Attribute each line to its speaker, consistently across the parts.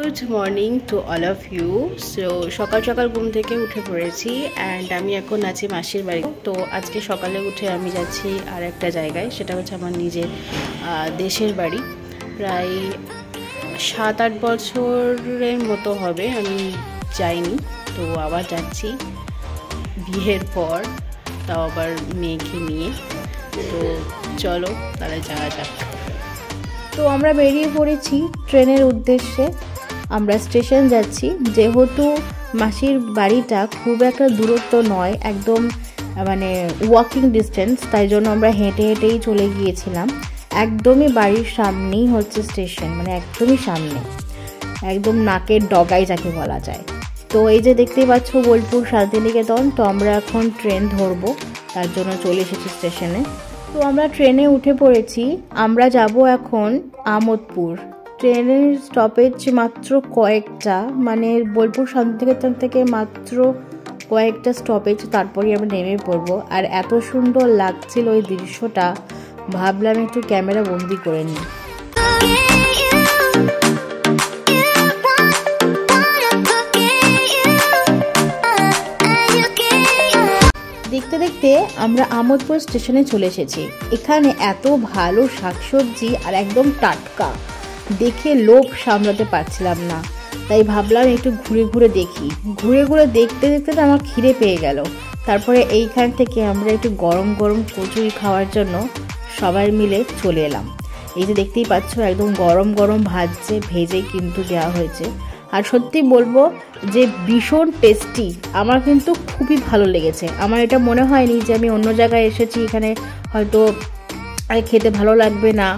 Speaker 1: Good morning to all of you. So সকাল সকাল ঘুম থেকে উঠে পড়েছি অ্যান্ড আমি এখন আছি মাসির বাড়ি। তো আজকে সকালে উঠে আমি যাচ্ছি আর একটা জায়গায়, সেটা হচ্ছে আমার নিজের দেশের বাড়ি। প্রায় 7-8 বছরের মতো হবে আমি যাইনি, তো আবার যাচ্ছি বিয়ের পর, তাও আবার মেয়েকে নিয়ে। তো চলো তাহলে যাওয়া যাক।
Speaker 2: তো আমরা বেরিয়ে পড়েছি ট্রেনের উদ্দেশ্যে। আমরা স্টেশন যাচ্ছি, যেহেতু মাসির বাড়িটা খুব একটা দূরত্ব নয়, একদম মানে ওয়াকিং ডিস্টেন্স, তাই জন্য আমরা হেঁটে হেঁটেই চলে গিয়েছিলাম। একদমই বাড়ির সামনেই হচ্ছে স্টেশন, মানে একদমই সামনে, একদম নাকের ডগায় যাকে বলা যায়। তো এই যে দেখতেই পাচ্ছ বোলপুর শান্তিনিকেতন। তো আমরা এখন ট্রেন ধরবো, তার জন্য চলে এসেছি স্টেশনে। তো আমরা ট্রেনে উঠে পড়েছি। আমরা যাব এখন আমোদপুর। ট্রেনের স্টপেজ মাত্র কয়েকটা, মানে বোলপুর শান্তিনিকেতন থেকে মাত্র কয়েকটা স্টপেজ, তারপরেই আমরা নেমে পড়বো। আর এত সুন্দর লাগছিল ওই দৃশ্যটা, ভাবলাম একটু ক্যামেরা বন্দি করে নিই। দেখতে দেখতে আমরা আমোদপুর স্টেশনে চলে এসেছি। এখানে এত ভালো শাকসবজি আর একদম টাটকা, দেখে লোভ সামলাতে পারছিলাম না, তাই ভাবলাম একটু ঘুরে ঘুরে দেখি। ঘুরে ঘুরে দেখতে দেখতে তো আমার খিদে পেয়ে গেল। তারপরে এইখান থেকে আমরা একটু গরম গরম কচুরি খাওয়ার জন্য সবাই মিলে চলে এলাম। এই যে দেখতেই পাচ্ছ একদম গরম গরম ভাজছে, ভেজে কিন্তু দেওয়া হয়েছে। আর সত্যি বলবো যে ভীষণ টেস্টি, আমার কিন্তু খুবই ভালো লেগেছে। আমার এটা মনে হয়নি যে আমি অন্য জায়গায় এসেছি, এখানে হয়তো খেতে ভালো লাগবে না,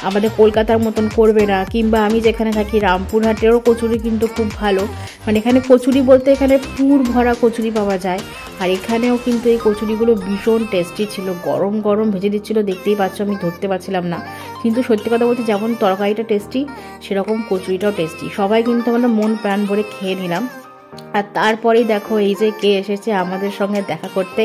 Speaker 2: আমাদের কলকাতার মতন করবে না, কিংবা আমি যেখানে থাকি রামপুরহাটেরও কচুরি কিন্তু খুব ভালো। মানে এখানে কচুরি বলতে এখানে পুর ভরা কচুরি পাওয়া যায়, আর এখানেও কিন্তু এই কচুরিগুলো ভীষণ টেস্টি ছিল, গরম গরম ভেজে দিচ্ছিলো। দেখতেই পাচ্ছ আমি ধরতে পারছিলাম না, কিন্তু সত্যি কথা বলতে যেমন তরকারিটা টেস্টি, সেরকম কচুরিটাও টেস্টি। সবাই কিন্তু আমরা মন প্রাণ ভরে খেয়ে নিলাম। আর তারপরেই দেখো এই যে কে এসেছে আমাদের সঙ্গে দেখা করতে।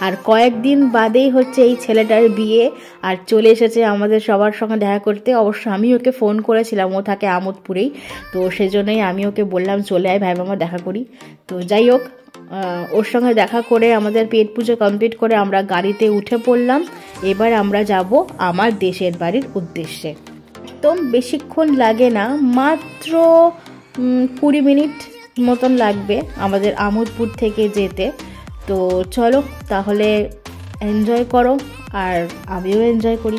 Speaker 2: আর কয়েকদিন বাদেই হচ্ছে এই ছেলেটার বিয়ে, আর চলে এসেছে আমাদের সবার সঙ্গে দেখা করতে। অবশ্য আমি ওকে ফোন করেছিলাম, ও থাকে আমোদপুরেই, তো সেজন্যই আমি ওকে বললাম চলে আয় ভাই মামা দেখা করি। তো যাই হোক, ওর সঙ্গে দেখা করে আমাদের পেট পুজো কমপ্লিট করে আমরা গাড়িতে উঠে পড়লাম। এবার আমরা যাব আমার দেশের বাড়ির উদ্দেশ্যে। একদম বেশিক্ষণ লাগে না, মাত্র 20 মিনিট মতন লাগবে আমাদের আমোদপুর থেকে যেতে। তো চলো তাহলে এনজয় করো, আর আমিও এনজয় করি।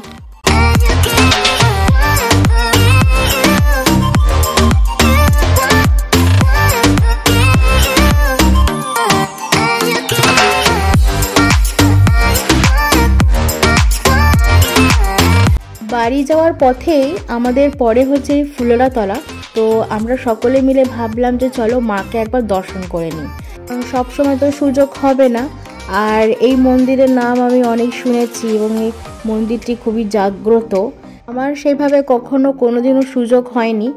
Speaker 2: বাড়ি যাওয়ার পথেই আমাদের পরে হচ্ছে ফুলেরাতলা। তো আমরা সকলে মিলে ভাবলাম যে চলো মাকে একবার দর্শন করে নিই। সবসময় তো সুযোগ হবে না, আর এই মন্দিরের নাম আমি অনেক শুনেছি এবং এই মন্দিরটি খুবই জাগ্রত। আমার সেইভাবে কখনো কোনোদিনও সুযোগ হয়নি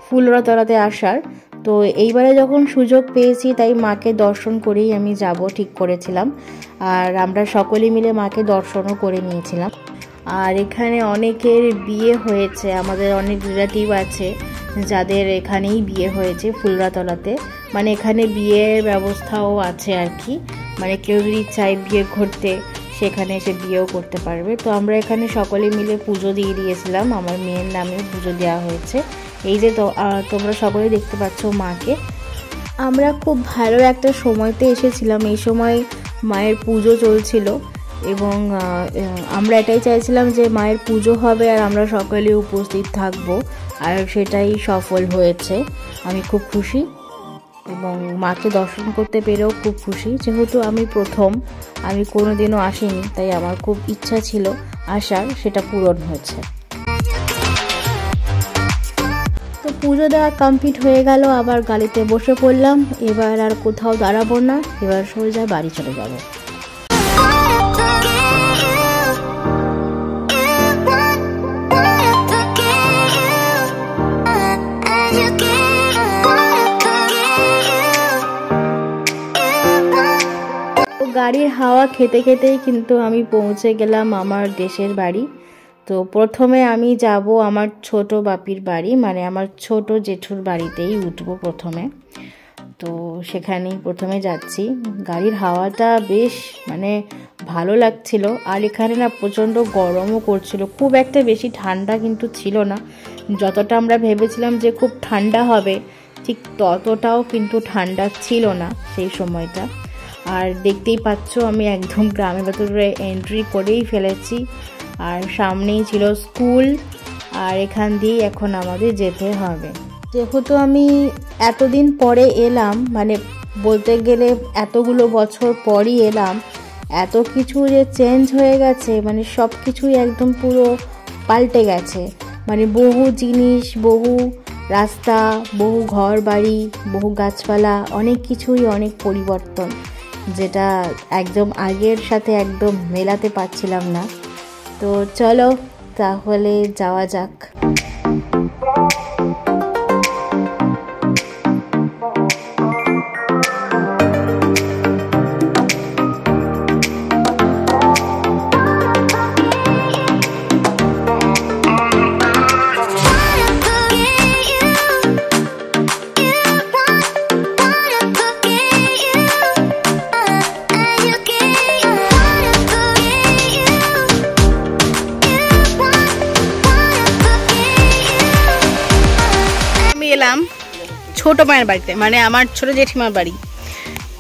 Speaker 2: ফুলেরাতলাতে আসার। তো এইবারে যখন সুযোগ পেয়েছি, তাই মাকে দর্শন করেই আমি যাব ঠিক করেছিলাম। আর আমরা সকলে মিলে মাকে দর্শনও করে নিয়েছিলাম। আর এখানে অনেকের বিয়ে হয়েছে, আমাদের অনেক রিলেটিভ আছে যাদের এখানেই বিয়ে হয়েছে ফুলরাতলাতে। মানে এখানে বিয়ের ব্যবস্থাও আছে আর কি, মানে কেউ যদি চায় বিয়ে করতে সেখানে এসে বিয়েও করতে পারবে। তো আমরা এখানে সকলে মিলে পুজো দিয়ে দিয়েছিলাম, আমার মেয়ের নামে পুজো দেওয়া হয়েছে। এই যে তোমরা সকলে দেখতে পাচ্ছ মাকে। আমরা খুব ভালো একটা সময়তে এসেছিলাম, এই সময় মায়ের পুজো চলছিল এবং আমরা এটাই চাইছিলাম যে মায়ের পুজো হবে আর আমরা সকলে উপস্থিত থাকব, আর সেটাই সফল হয়েছে। আমি খুব খুশি এবং মাকে দর্শন করতে পেরেও খুব খুশি। যেহেতু আমি প্রথম, আমি কোনোদিনও আসিনি, তাই আমার খুব ইচ্ছা ছিল আসার, সেটা পূরণ হয়েছে। তো পুজো দেওয়া কমপ্লিট হয়ে গেল, আবার গাড়িতে বসে পড়লাম। এবার আর কোথাও দাঁড়াবো না, এবার সোজা বাড়ি চলে যাব। গাড়ির হাওয়া খেতে খেতেই কিন্তু আমি পৌঁছে গেলাম আমার দেশের বাড়ি। তো তো প্রথমে আমি যাব আমার ছোট বাপির বাড়ি, মানে আমার ছোট জেঠুর বাড়িতেই উঠবো প্রথমে। তো সেখানেই প্রথমে যাচ্ছি। গাড়ির হাওয়াটা বেশ মানে ভালো লাগছিল, আর এখানে না প্রচণ্ড গরমও করছিল, খুব একটা বেশি ঠান্ডা কিন্তু ছিল না। যতটা আমরা ভেবেছিলাম যে খুব ঠান্ডা হবে, ঠিক ততটাও কিন্তু ঠান্ডা ছিল না সেই সময়টা। আর দেখতেই পাচ্ছ আমি একদম গ্রামের ভেতরে এন্ট্রি করেই ফেলেছি, আর সামনেই ছিল স্কুল, আর এখান দিয়েই এখন আমাদের যেতে হবে। যেহেতু আমি এতদিন পরে এলাম, মানে বলতে গেলে এতগুলো বছর পরই এলাম, এত কিছু যে চেঞ্জ হয়ে গেছে, মানে সব কিছুই একদম পুরো পাল্টে গেছে। মানে বহু জিনিস, বহু রাস্তা, বহু ঘর বাড়ি, বহু গাছপালা, অনেক কিছুই অনেক পরিবর্তন, যেটা একদম আগের সাথে একদম মেলাতে পারছিলাম না। তো চলো তাহলে যাওয়া যাক।
Speaker 1: ছোট মায়ের বাড়িতে, মানে আমার ছোট জেঠিমার বাড়ি।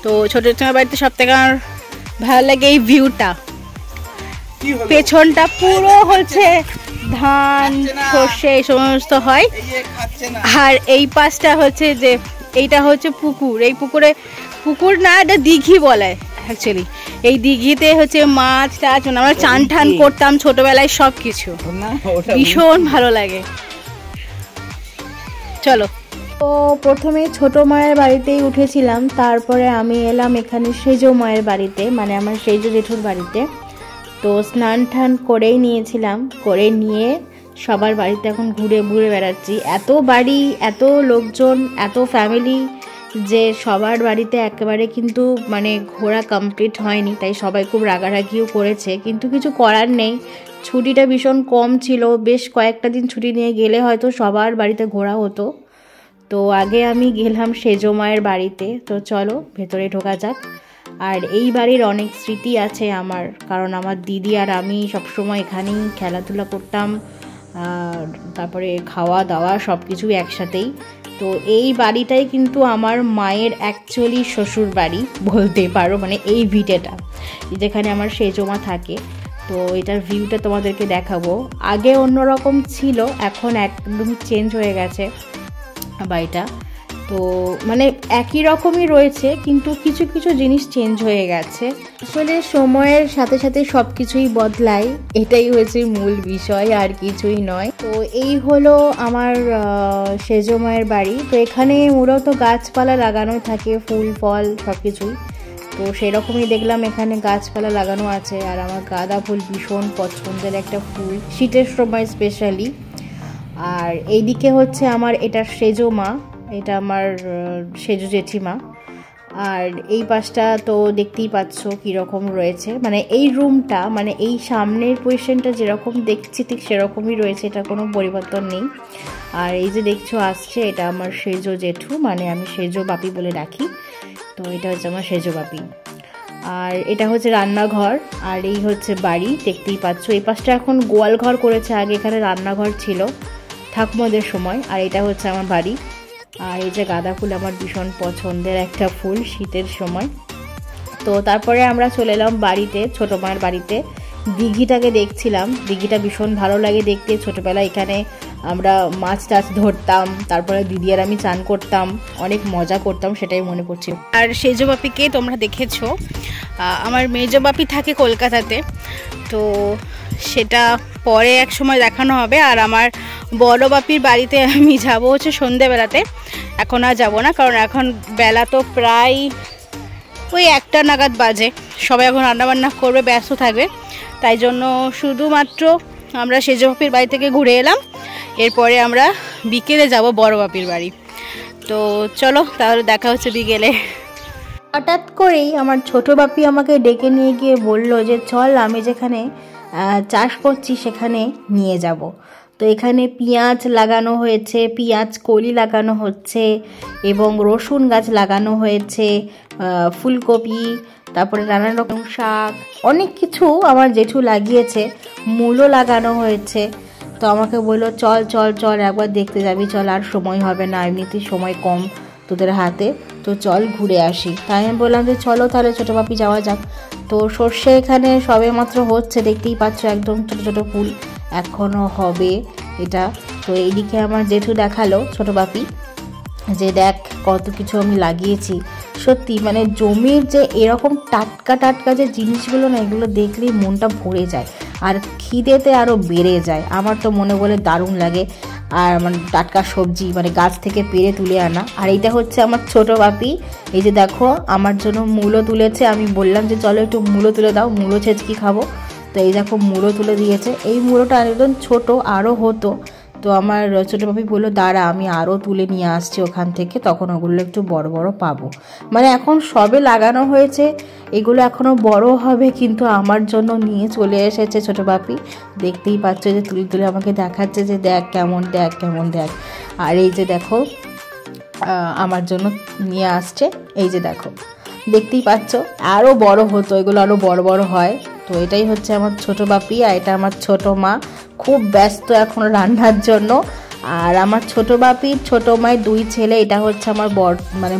Speaker 1: তো ছোট জেঠিমার বাড়িতে সব থেকে আমার ভালো লাগে এই ভিউটা। পেছনটা পুরো হচ্ছে ধান, সর্ষে, এই সমস্ত হয়। আর এই পাশটা হচ্ছে যে এইটা হচ্ছে পুকুর। এই পুকুর না, এটা দিঘি বলে অ্যাকচুয়ালি। এই দিঘিতে হচ্ছে মাছ টাছ, আমরা চান ঠান করতাম ছোটবেলায়, সব কিছু ভীষণ ভালো লাগে। চলো।
Speaker 2: তো প্রথমে ছোট মায়ের বাড়িতেই উঠেছিলাম, তারপরে আমি এলাম এখানে সেজো মায়ের বাড়িতে, মানে আমার সেজো জেঠুর বাড়িতে। তো স্নান টান করেই নিয়েছিলাম, করে নিয়ে সবার বাড়িতে এখন ঘুরে ঘুরে বেড়াচ্ছি। এত বাড়ি, এত লোকজন, এত ফ্যামিলি, যে সবার বাড়িতে একেবারে কিন্তু মানে ঘোরা কমপ্লিট হয়নি। তাই সবাই খুব রাগারাগিও করেছে, কিন্তু কিছু করার নেই। ছুটিটা ভীষণ কম ছিল, বেশ কয়েকটা দিন ছুটি নিয়ে গেলে হয়তো সবার বাড়িতে ঘোরা হতো। তো আগে আমি গেলাম সেজো মায়ের বাড়িতে। তো চলো ভেতরে ঢোকা যাক। আর এই বাড়ির অনেক স্মৃতি আছে আমার, কারণ আমার দিদি আর আমি সবসময় এখানেই খেলাধুলা করতাম, তারপরে খাওয়া দাওয়া সব কিছু একসাথেই। তো এই বাড়িটাই কিন্তু আমার মায়ের অ্যাকচুয়ালি শ্বশুর বাড়ি বলতে পারো, মানে এই ভিটেটা যেখানে আমার সেজো মা থাকে। তো এটার ভিউটা তোমাদেরকে দেখাবো। আগে অন্যরকম ছিল, এখন একদম চেঞ্জ হয়ে গেছে বাড়িটা। তো মানে একই রকমই রয়েছে, কিন্তু কিছু কিছু জিনিস চেঞ্জ হয়ে গেছে। আসলে সময়ের সাথে সাথে সব কিছুই বদলায়, এটাই হয়েছে মূল বিষয়, আর কিছুই নয়। তো এই হলো আমার সেজো মায়ের বাড়ি। তো এখানে মূলত গাছপালা লাগানো থাকে, ফুল ফল সব কিছুই। তো সেরকমই দেখলাম এখানে গাছপালা লাগানো আছে, আর আমার গাঁদা ফুল ভীষণ পছন্দের একটা ফুল, শীতের সময় স্পেশালি। আর এইদিকে হচ্ছে আমার এটা সেজো মা, এটা আমার সেজো জেঠিমা। আর এই পাশটা তো দেখতেই পাচ্ছ কীরকম রয়েছে, মানে এই রুমটা, মানে এই সামনের পজিশনটা যেরকম দেখছি ঠিক সেরকমই রয়েছে, এটা কোনো পরিবর্তন নেই। আর এই যে দেখছো আসছে, এটা আমার সেজো জেঠু, মানে আমি সেজো বাপি বলে ডাকি। তো এটা হচ্ছে আমার সেজো বাপি। আর এটা হচ্ছে রান্নাঘর, আর এই হচ্ছে বাড়ি, দেখতেই পাচ্ছ। এই পাশটা এখন গোয়াল ঘর করেছে, আগে এখানে রান্নাঘর ছিল ঠাকুমাদের সময়। আর এটা হচ্ছে আমার বাড়ি। আর এই যে গাঁদা ফুল আমার ভীষণ পছন্দের একটা ফুল শীতের সময়। তো তারপরে আমরা চলে এলাম বাড়িতে, ছোটো মায়ের বাড়িতে। দিঘিটাকে দেখছিলাম, দিঘিটা ভীষণ ভালো লাগে দেখতে। ছোটোবেলায় এখানে আমরা মাছ টাছ ধরতাম, তারপরে দিদি আর আমি চান করতাম, অনেক মজা করতাম, সেটাই মনে পড়ছিল।
Speaker 1: আর সেজো বাপিকে তোমরা দেখেছো, আমার মেজো বাপি থাকে কলকাতাতে, তো সেটা পরে এক সময় দেখানো হবে। আর আমার বড় বাপির বাড়িতে আমি যাব হচ্ছে সন্ধ্যেবেলাতে, এখন আর যাবো না, কারণ এখন বেলা তো প্রায় ওই 1টা নাগাদ বাজে, সবাই এখন রান্নাবান্না করবে, ব্যস্ত থাকবে। তাই জন্য শুধুমাত্র আমরা সেজো বাপির বাড়ি থেকে ঘুরে এলাম, এরপরে আমরা বিকেলে যাব বড় বাপির বাড়ি। তো চলো তাহলে দেখা হচ্ছে বিকেলে।
Speaker 2: হঠাৎ করেই আমার ছোট বাপি আমাকে ডেকে নিয়ে গিয়ে বলল যে চল, আমি যেখানে চাষ করছি সেখানে নিয়ে যাব। তো এখানে পেঁয়াজ লাগানো হয়েছে, পেঁয়াজ কলি লাগানো হচ্ছে এবং রসুন গাছ লাগানো হয়েছে, ফুলকপি, তারপরে নানা রকম শাক, অনেক কিছু আমার জেঠু লাগিয়েছে, মূলও লাগানো হয়েছে। তো আমাকে বললো চল চল চল একবার দেখতে যাবি, চল আর সময় হবে না, এমনিতেই সময় কম তোদের হাতে, তো চল ঘুরে আসি। তাই আমি বললাম যে চলো তাহলে ছোটো বাপি যাওয়া যাক। তো সর্ষে এখানে সবে মাত্র হচ্ছে, দেখতেই পাচ্ছ একদম ছোটো ছোটো ফুল, এখনও হবে এটা। তো এইদিকে আমার জেঠু দেখালো ছোটো বাপি যে দেখ কত কিছু আমি লাগিয়েছি। সত্যি মানে জমির যে এরকম টাটকা টাটকা যে জিনিসগুলো না, এগুলো দেখলেই মনটা ভরে যায় আর খিদেতে আরও বেড়ে যায়। আমার তো মনে বলে দারুণ লাগে। আর মানে টাটকা সবজি মানে গাছ থেকে পেড়ে তুলে আনা। আর এইটা হচ্ছে আমার ছোটো বাপি, এই যে দেখো আমার জন্য মূলো তুলেছে। আমি বললাম যে চলো একটু মূলো তুলে দাও, মূলো ছেঁচকি খাবো। তো এই দেখো মূলো তুলে দিয়েছে। এই মূলোটা একদম ছোটো আরও হতো, তো আমার ছোটো বাপি বললো দাঁড়া আমি আরও তুলে নিয়ে আসছি ওখান থেকে, তখন ওগুলো একটু বড় বড় পাবো। মানে এখন সবে লাগানো হয়েছে, এগুলো এখনও বড় হবে, কিন্তু আমার জন্য নিয়ে চলে এসেছে ছোটো বাপি। দেখতেই পাচ্ছ যে তুলে তুলে আমাকে দেখাচ্ছে যে দেখ কেমন, দেখ কেমন, দেখ। আর এই যে দেখো আমার জন্য নিয়ে আসছে, এই যে দেখো দেখতেই পাচ্ছ আরও বড় হতো, এগুলো আরও বড় বড় হয়। তো এটাই হচ্ছে আমার ছোটো বাপি, আর এটা আমার ছোটো মা, খুব ব্যস্ত এখন রান্নার জন্য। আর আমার ছোটো বাপির ছোটো মায়ের দুই ছেলে, এটা হচ্ছে আমার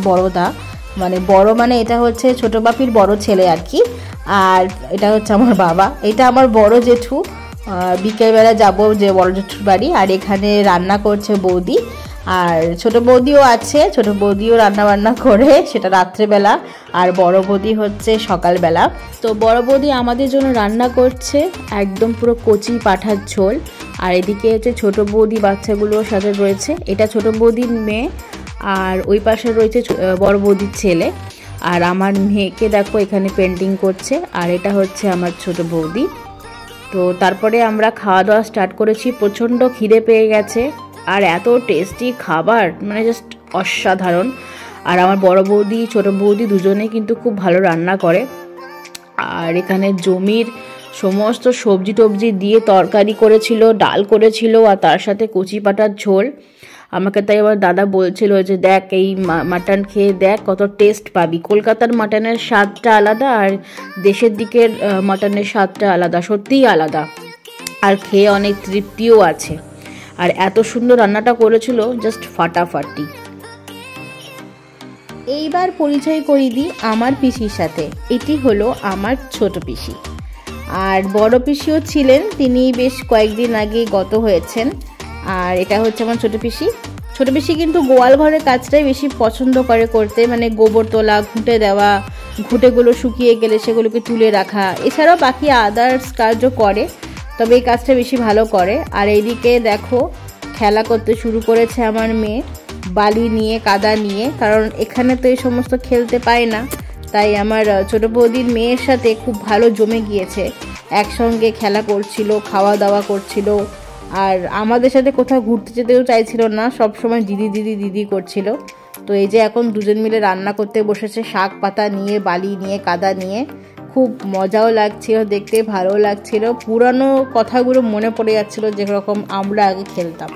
Speaker 2: বড়দা, মানে এটা হচ্ছে ছোটো বাপির বড় ছেলে আর কি। আর এটা হচ্ছে আমার বাবা, এটা আমার বড় জেঠু। বিকেলবেলা যাবো যে বড় জেঠুর বাড়ি, আর এখানে রান্না করছে বৌদি, আর ছোটো বৌদিও আছে, ছোটো বৌদিও রান্না বান্না করে, সেটা রাত্রেবেলা, আর বড় বৌদি হচ্ছে সকালবেলা। তো বড় বৌদি আমাদের জন্য রান্না করছে একদম পুরো কচি পাঁঠার ঝোল। আর এদিকে হচ্ছে ছোটো বৌদি বাচ্চাগুলোর সাথে রয়েছে, এটা ছোটো বৌদির মেয়ে, আর ওই পাশে রয়েছে বড় বৌদির ছেলে। আর আমার মেয়েকে দেখো এখানে পেন্টিং করছে, আর এটা হচ্ছে আমার ছোটো বৌদি। তো তারপরে আমরা খাওয়া দাওয়া স্টার্ট করেছি, প্রচণ্ড খিদে পেয়ে গেছে, আর এত টেস্টি খাবার মানে জাস্ট অসাধারণ। আর আমার বড় বৌদি ছোটো বৌদি দুজনেই কিন্তু খুব ভালো রান্না করে। আর এখানে জমির সমস্ত সবজি টবজি দিয়ে তরকারি করেছিল, ডাল করেছিল, আর তার সাথে কচি পাঁঠার ঝোল। আমাকে তাই আমার দাদা বলছিল যে দেখ এই মাটন খেয়ে দেখ কত টেস্ট পাবি, কলকাতার মাটনের স্বাদটা আলাদা আর দেশের দিকের মাটনের স্বাদটা আলাদা, সত্যিই আলাদা, আর খেয়ে অনেক তৃপ্তিও আছে। আর এত সুন্দর রান্নাটা করেছিল, জাস্ট ফাটাফাটি। এইবার পরিচয় করিয়ে দিই আমার পিসির সাথে, এটি হলো আমার ছোট পিসি। আর বড় পিসিও ছিলেন, তিনি বেশ কয়েকদিন আগে গত হয়েছেন। আর এটা হচ্ছে আমার ছোট পিসি। ছোট পিসি কিন্তু গোয়াল ঘরের কাজটাই বেশি পছন্দ করে করতে, মানে গোবর তোলা, ঘুঁটে দেওয়া, ঘুঁটেগুলো শুকিয়ে গেলে সেগুলোকে তুলে রাখা, এছাড়াও বাকি আদার্স কাজও করে, তবে এই কাজটা বেশি ভালো করে। আর এইদিকে দেখো খেলা করতে শুরু করেছে আমার মেয়ে, বালি নিয়ে, কাদা নিয়ে, কারণ এখানে তো এই সমস্ত খেলতে পায় না, তাই আমার ছোটো বৌদির মেয়ের সাথে খুব ভালো জমে গিয়েছে, একসঙ্গে খেলা করছিল, খাওয়া দাওয়া করছিল, আর আমাদের সাথে কোথাও ঘুরতে যেতেও চাইছিল না, সব সময় দিদি দিদি দিদি করছিল। তো এই যে এখন দুজন মিলে রান্না করতে বসেছে, শাক পাতা নিয়ে, বালি নিয়ে, কাদা নিয়ে, খুব মজাও লাগছিল দেখতে, ভালো লাগছিল, পুরানো কথাগুলো মনে পড়ে যাচ্ছিল যেরকম আমরা আগে খেলতাম।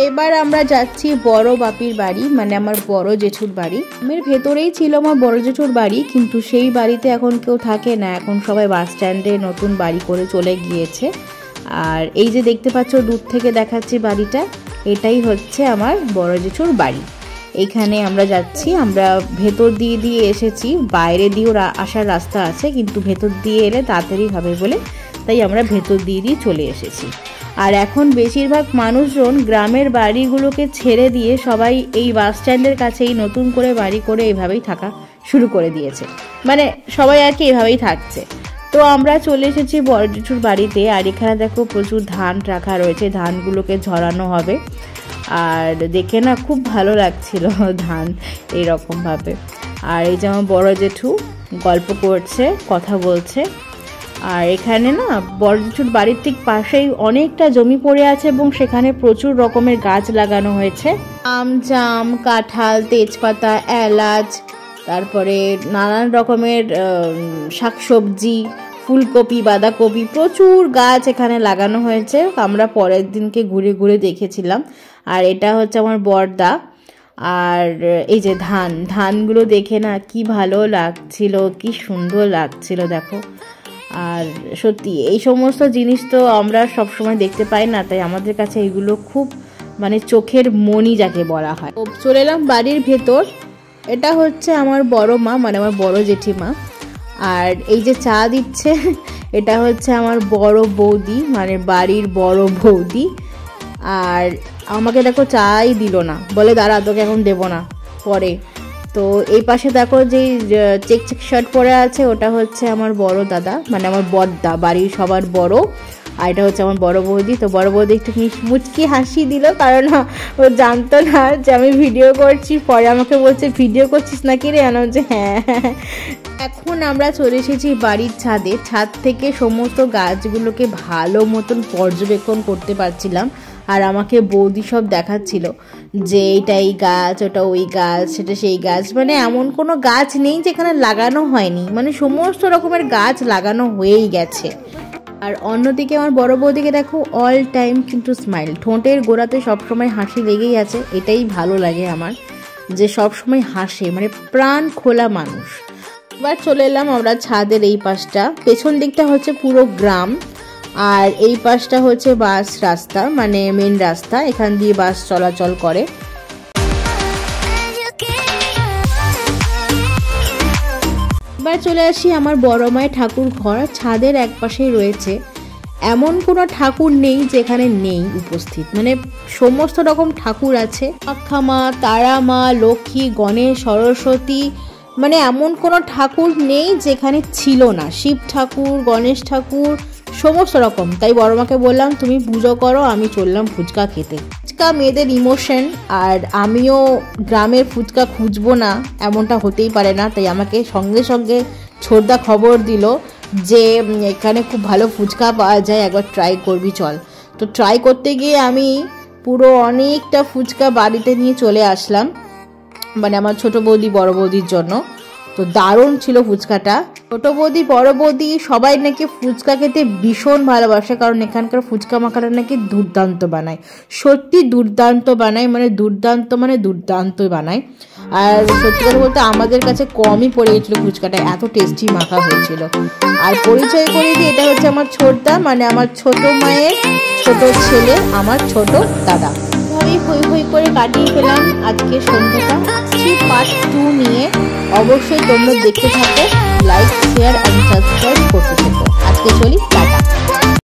Speaker 2: এবার আমরা যাচ্ছি বড় বাপির বাড়ি, মানে আমার বড় জেঠুর বাড়ি। গ্রামের ভেতরেই ছিল আমার বড় জেঠুর বাড়ি, কিন্তু সেই বাড়িতে এখন কেউ থাকে না, এখন সবাই বাস স্ট্যান্ডে নতুন বাড়ি করে চলে গিয়েছে। আর এই যে দেখতে পাচ্ছ দূর থেকে দেখাচ্ছি বাড়িটা, এটাই হচ্ছে আমার বড় জেঠুর বাড়ি। এইখানে আমরা যাচ্ছি, আমরা ভেতর দিয়ে দিয়ে এসেছি, বাইরে দিয়েও আসার রাস্তা আছে, কিন্তু ভেতর দিয়ে এলে তাড়াতাড়ি হবে বলে তাই আমরা ভেতর দিয়ে দিয়ে চলে এসেছি। আর এখন বেশিরভাগ মানুষজন গ্রামের বাড়িগুলোকে ছেড়ে দিয়ে সবাই এই বাস স্ট্যান্ডের কাছেই নতুন করে বাড়ি করে এভাবেই থাকা শুরু করে দিয়েছে, মানে সবাই আর কি এভাবেই থাকছে। তো আমরা চলে এসেছি বড় জেঠুর বাড়িতে। আর এখানে দেখো প্রচুর ধান রাখা রয়েছে, ধানগুলোকে ঝরানো হবে, আর দেখে না খুব ভালো লাগছিল ধান এইরকমভাবে। আর এই যে আমার বড় জেঠু গল্প করছে, কথা বলছে। আর এখানে না বড় জেঠুর বাড়ির ঠিক পাশেই অনেকটা জমি পড়ে আছে এবং সেখানে প্রচুর রকমের গাছ লাগানো হয়েছে, আম, জাম, কাঁঠাল, তেজপাতা, এলাচ, তারপরে নানান রকমের শাকসবজি, ফুলকপি, বাঁধাকপি, প্রচুর গাছ এখানে লাগানো হয়েছে। আমরা পরের দিনকে ঘুরে ঘুরে দেখেছিলাম। আর এটা হচ্ছে আমার বড়দা। আর এই যে ধানগুলো দেখে না কি ভালো লাগছিল, কি সুন্দর লাগছিল দেখো। আর সত্যি এই সমস্ত জিনিস তো আমরা সবসময় দেখতে পাই না, তাই আমাদের কাছে এগুলো খুব মানে চোখের মণি যাকে বলা হয়। চলে এলাম বাড়ির ভেতর। এটা হচ্ছে আমার বড় মা, মানে আমার বড় জেঠিমা। আর এই যে চা দিচ্ছে এটা হচ্ছে আমার বড় বৌদি, মানে বাড়ির বড় বৌদি। আর আমাকে দেখো চাই দিল না, বলে দাঁড়া তোকে এখন দেবো না, পরে। তো এই পাশে দেখো যে চেক শার্ট পরে আছে, ওটা হচ্ছে আমার বড় দাদা, মানে আমার বড়দা, বাড়ির সবার বড়। আর এটা হচ্ছে আমার বড় বৌদি। তো বড় বৌদি একটু মুচকি হাসি দিল, কারণ ও জানতো না যে আমি ভিডিও করছি। পরে আমাকে বলছে ভিডিও করছিস নাকি রে? আনা হচ্ছে হ্যাঁ। এখন আমরা চলে এসেছি বাড়ির ছাদে। ছাদ থেকে সমস্ত গাছগুলোকে ভালো মতন পর্যবেক্ষণ করতে পারছিলাম। আর আমাকে বৌদি সব দেখাচ্ছিল যে এইটা এই গাছ, ওটা ওই গাছ, সেটা সেই গাছ, মানে এমন কোনো গাছ নেই যেখানে লাগানো হয়নি, মানে সমস্ত রকমের গাছ লাগানো হয়েই গেছে। আর অন্যদিকে আমার বড় বৌদিকে দেখো অল টাইম কিন্তু স্মাইল, ঠোঁটের গোড়াতে সবসময় হাসি লেগেই আছে। এটাই ভালো লাগে আমার, যে সবসময় হাসে, মানে প্রাণ খোলা মানুষ। এবার চলে এলাম আমরা ছাদের এই পাশটা। পেছন দিকটা হচ্ছে পুরো গ্রাম, আর এই পাশটা হচ্ছে বাস রাস্তা, মানে মেন রাস্তা, এখান দিয়ে বাস চলাচল করে। এবার চলে আসি আমার বড় মায়ের ঠাকুর ঘর। ছাদের এক পাশেই রয়েছে, এমন কোনো ঠাকুর নেই যেখানে নেই উপস্থিত, মানে সমস্ত রকম ঠাকুর আছে। কামাখ্যা মা, তারা মা, লক্ষ্মী, গণেশ, সরস্বতী, মানে এমন কোনো ঠাকুর নেই যেখানে ছিল না। শিব ঠাকুর, গণেশ ঠাকুর, সমস্ত রকম। তাই বড় মাকে বললাম তুমি পুজো করো, আমি চললাম ফুচকা খেতে। ফুচকা মেয়েদের ইমোশন, আর আমিও গ্রামের ফুচকা খুঁজবো না এমনটা হতেই পারে না। তাই আমাকে সঙ্গে সঙ্গে ছোটদা খবর দিল যে এখানে খুব ভালো ফুচকা পাওয়া যায়, একবার ট্রাই করবি চল। তো ট্রাই করতে গিয়ে আমি পুরো অনেকটা ফুচকা বাড়িতে নিয়ে চলে আসলাম, মানে আমার ছোট বৌদি বড় বৌদির জন্য। তো দারুণ ছিল ফুচকাটা। ছোট বৌদি বড় বৌদি সবাই নাকি ফুচকা খেতে ভীষণ ভালোবাসে, কারণ এখানকার ফুচকা মাখাটা নাকি দুর্দান্ত বানায়, সত্যি দুর্দান্ত বানায়, মানে দুর্দান্ত বানায়। আর সত্যি কথা বলতে আমাদের কাছে কমই পড়ে গেছিলো ফুচকাটা, এত টেস্টি মাখা হয়েছিল। আর পরিচয় করে দিই, এটা হচ্ছে আমার ছোটদা, মানে আমার ছোট মায়ের ছোট ছেলে, আমার ছোট দাদা। এভাবেই হই হই করে কাটিয়ে ফেলাম আজকে সন্ধ্যাটা। পার্ট 2 নিয়ে অবশ্যই তোমরা দেখতে থাকো, লাইক, শেয়ার আর সাবস্ক্রাইব করতে থাকো। আজকে চলি, টাটা।